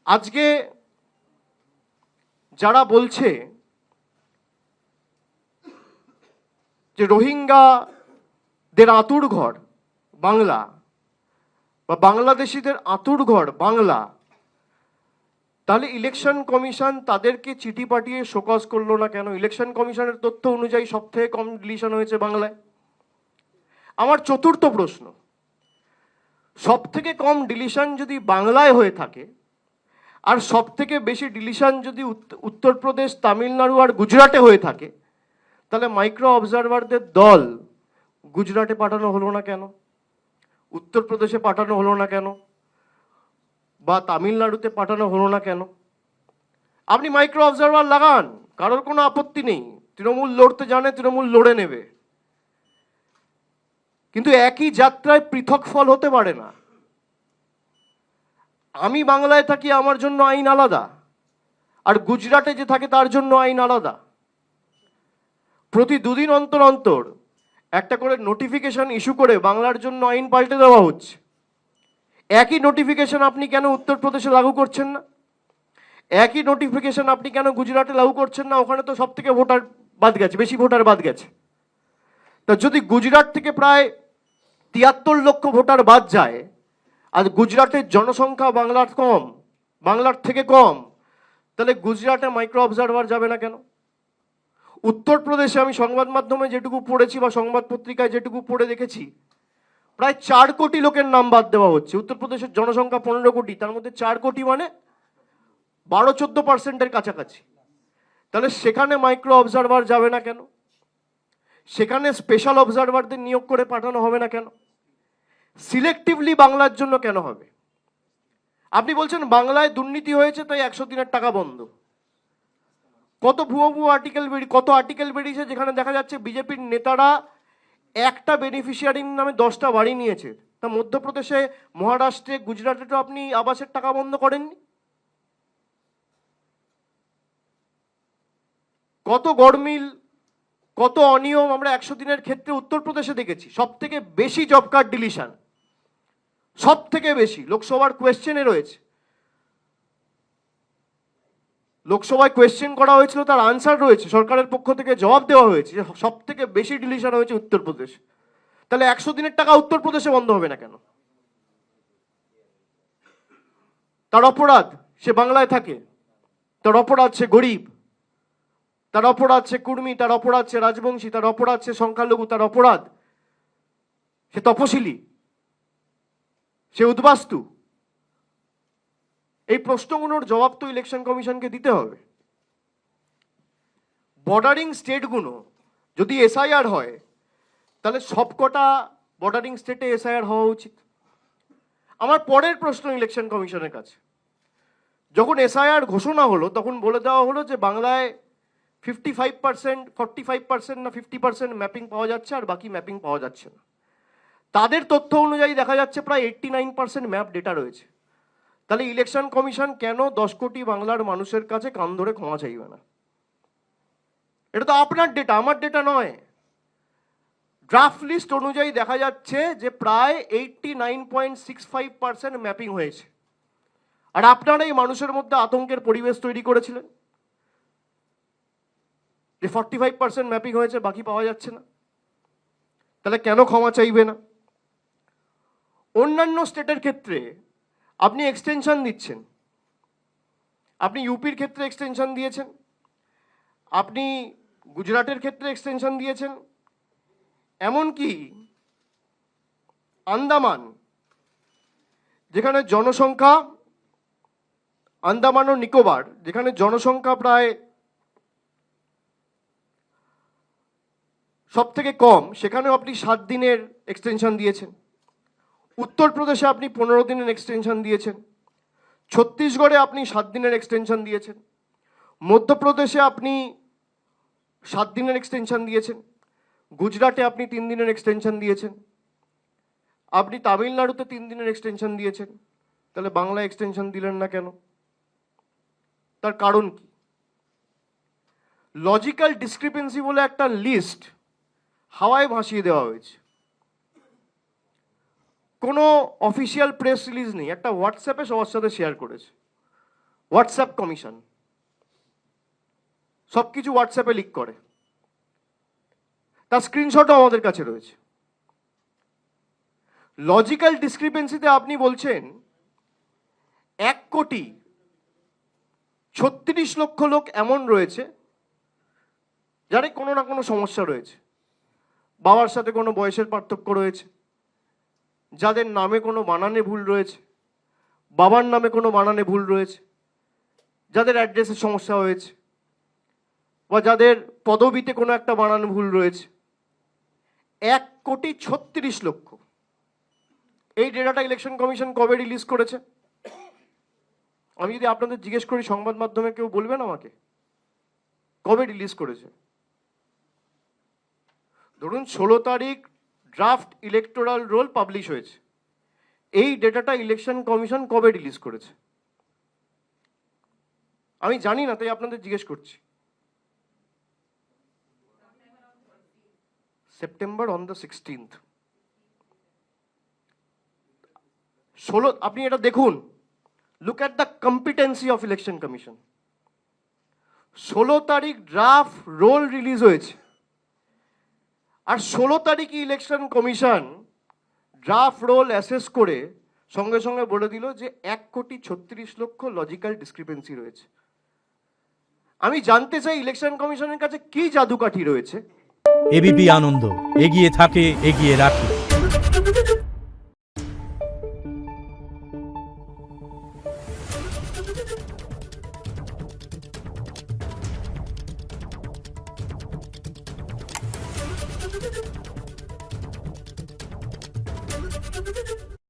আজকে যারা বলছে যে রোহিঙ্গাদের আঁতুড় ঘর বাংলা বা বাংলাদেশিদের আঁতুড় ঘর বাংলা, তাহলে ইলেকশন কমিশন তাদেরকে চিঠি পাঠিয়ে শোকজ করলো না কেন? ইলেকশন কমিশনের তথ্য অনুযায়ী সব থেকে কম ডিলিশন হয়েছে বাংলায়। আমার চতুর্থ প্রশ্ন, সব থেকে কম ডিলিশন যদি বাংলায় হয়ে থাকে আর সব থেকে বেশি ডিলিশন যদি উত্তরপ্রদেশ, তামিলনাড়ু আর গুজরাটে হয়ে থাকে, তাহলে মাইক্রো অবজারভারদের দল গুজরাটে পাঠানো হলো না কেন? উত্তরপ্রদেশে পাঠানো হলো না কেন? বা তামিলনাড়ুতে পাঠানো হলো না কেন? আপনি মাইক্রো অবজারভার লাগান, কারোর কোনো আপত্তি নেই। তৃণমূল লড়তে জানে, তৃণমূল লড়ে নেবে, কিন্তু একই যাত্রায় পৃথক ফল হতে পারে না। আমি বাংলায় থাকি, আমার জন্য আইন আলাদা, আর গুজরাটে যে থাকে তার জন্য আইন আলাদা। প্রতি দুদিন অন্তর অন্তর একটা করে নোটিফিকেশন ইস্যু করে বাংলার জন্য আইন পাল্টে দেওয়া হচ্ছে। একই নোটিফিকেশন আপনি কেন উত্তরপ্রদেশে লাগু করছেন না? একই নোটিফিকেশন আপনি কেন গুজরাটে লাগু করছেন না? ওখানে তো সব থেকে ভোটার বাদ গেছে, বেশি ভোটার বাদ গেছে। তা যদি গুজরাট থেকে প্রায় ৭৩ লক্ষ ভোটার বাদ যায়, আর গুজরাটের জনসংখ্যা বাংলার কম, বাংলার থেকে কম, তাহলে গুজরাটে মাইক্রো অবজারভার যাবে না কেন? উত্তরপ্রদেশে আমি সংবাদ মাধ্যমে যেটুকু পড়েছি বা সংবাদ পত্রিকায় যেটুকু পড়ে দেখেছি, প্রায় ৪ কোটি লোকের নাম বাদ দেওয়া হচ্ছে। উত্তরপ্রদেশের জনসংখ্যা ১৫ কোটি, তার মধ্যে ৪ কোটি মানে ১২-১৪% কাছাকাছি। তাহলে সেখানে মাইক্রো অবজারভার যাবে না কেন? সেখানে স্পেশাল অবজারভারদের নিয়োগ করে পাঠানো হবে না কেন? সিলেক্টিভলি বাংলার জন্য কেন হবে? আপনি বলছেন বাংলায় দুর্নীতি হয়েছে তাই ১০০ দিনের টাকা বন্ধ। কত ভুয়ো আর্টিকেল বেরিয়েছে যেখানে দেখা যাচ্ছে বিজেপির নেতারা একটা বেনিফিশিয়ারির নামে 10টা বাড়ি নিয়েছে। তা মধ্যপ্রদেশে, মহারাষ্ট্রে, গুজরাটে তো আপনি আবাসের টাকা বন্ধ করেননি। কত গরমিল, কত অনিয়ম আমরা ১০০ দিনের ক্ষেত্রে উত্তরপ্রদেশে দেখেছি। সব থেকে বেশি জব কার্ড ডিলিশন, সব থেকে বেশি লোকসভার কোয়েশ্চেনে রয়েছে। লোকসভায় কোয়েশ্চেন করা হয়েছিল, তার আনসার রয়েছে, সরকারের পক্ষ থেকে জবাব দেওয়া হয়েছে যে সব থেকে বেশি ডিলিশন হয়েছে উত্তরপ্রদেশ। তাহলে ১০০ দিনের টাকা উত্তরপ্রদেশে বন্ধ হবে না কেন? তার অপরাধ সে বাংলায় থাকে, তার অপরাধ সে গরিব, তার অপরাধ সে কুর্মী, তার অপরাধ সে রাজবংশী, তার অপরাধ সে সংখ্যালঘু, তার অপরাধ সে তপশিলি, সে উদ্বাস্তু। এই প্রশ্নগুলোর জবাব তো ইলেকশন কমিশনকে দিতে হবে। বর্ডারিং স্টেটগুলো যদি এসআইআর হয়, তাহলে সবকটা বর্ডারিং স্টেটে এসআইআর হওয়া উচিত। আমার পরের প্রশ্ন ইলেকশন কমিশনের কাছে, যখন এসআইআর ঘোষণা হলো তখন বলে দেওয়া হলো যে বাংলায় 55%, 45% না 50% ম্যাপিং পাওয়া যাচ্ছে, আর বাকি ম্যাপিং পাওয়া যাচ্ছে না। তাদের তথ্য অনুযায়ী দেখা যাচ্ছে প্রায় 89% ম্যাপ ডেটা রয়েছে। তাহলে ইলেকশন কমিশন কেন 10 কোটি বাংলার মানুষের কাছে কান ধরে ক্ষমা চাইবে না? এটা তো আপনার ডেটা, আমার ডেটা নয়। ড্রাফট লিস্ট অনুযায়ী দেখা যাচ্ছে যে প্রায় 89.65% ম্যাপিং হয়েছে, আর আপনারা এই মানুষের মধ্যে আতঙ্কের পরিবেশ তৈরি করেছিলেন যে 45% ম্যাপিং হয়েছে, বাকি পাওয়া যাচ্ছে না। তাহলে কেন ক্ষমা চাইবে না? অন্যান্য স্টেটের ক্ষেত্রে আপনি এক্সটেনশন দিচ্ছেন, আপনি ইউপির ক্ষেত্রে এক্সটেনশন দিয়েছেন, আপনি গুজরাটের ক্ষেত্রে এক্সটেনশন দিয়েছেন, এমনকি আন্দামান, যেখানে জনসংখ্যা, আন্দামান ও নিকোবর, যেখানে জনসংখ্যা প্রায় সব থেকে কম, সেখানেও আপনি 7 দিনের এক্সটেনশন দিয়েছেন। উত্তরপ্রদেশে আপনি 15 দিনের এক্সটেনশন দিয়েছেন। ছত্তিশগড়ে আপনি 7 দিনের এক্সটেনশন দিয়েছেন। মধ্যপ্রদেশে আপনি 7 দিনের এক্সটেনশন দিয়েছেন। গুজরাটে আপনি 3 দিনের এক্সটেনশন দিয়েছেন। আপনি তামিলনাড়ুতে 3 দিনের এক্সটেনশন দিয়েছেন। তাহলে বাংলা এক্সটেনশন দিলেন না কেন? তার কারণ কি? লজিক্যাল ডিসক্রিপেন্সি বলে একটা লিস্ট হাওয়ায় ভাসিয়ে দেওয়া হয়েছে। কোনো অফিসিয়াল প্রেস রিলিজ নেই, একটা হোয়াটসঅ্যাপে সবার সাথে শেয়ার করেছে। হোয়াটসঅ্যাপ কমিশন সব কিছু হোয়াটসঅ্যাপে লিক করে, তার স্ক্রিনশটও আমাদের কাছে রয়েছে। লজিক্যাল ডিসক্রিপেন্সিতে আপনি বলছেন 1,36,00,000 লোক এমন রয়েছে যারা কোনো না কোনো সমস্যা রয়েছে, বাবার সাথে কোনো বয়সের পার্থক্য রয়েছে, যাদের নামে কোনো বানানে ভুল রয়েছে, বাবার নামে কোনো বানানে ভুল রয়েছে, যাদের অ্যাড্রেসের সমস্যা হয়েছে, বা যাদের পদবিতে কোনো একটা বানান ভুল রয়েছে। 1,36,00,000। এই ডেটাটা ইলেকশন কমিশন কবে রিলিজ করেছে? আমি যদি আপনাদের জিজ্ঞেস করি, সংবাদ মাধ্যমে কেউ বলবেন আমাকে কবে রিলিজ করেছে? ধরুন 16 তারিখ ড্রাফট ইলেকটোরাল রোল পাবলিশ হয়েছে, এই ডেটাটা ইলেকশন কমিশন কবে রিলিজ করেছে? আমি জানি না, তাই আপনাদের জিজ্ঞেস করছি। September on the 16th। আপনি এটা দেখুন, look at the competency of election commission. 16 তারিখ ড্রাফট রোল রিলিজ হয়েছে, আর 16 তারিখে election commission draft roll assess করে সঙ্গে সঙ্গে বলে দিল যে 1,36,00,000 লজিক্যাল ডিসক্রিপেন্সি রয়েছে। আমি জানতে চাই ইলেকশন কমিশনের কাছে কি জাদুকাঠি রয়েছে। এবিপি আনন্দ, এগিয়ে থাকে, এগিয়ে রাখে। Thank you.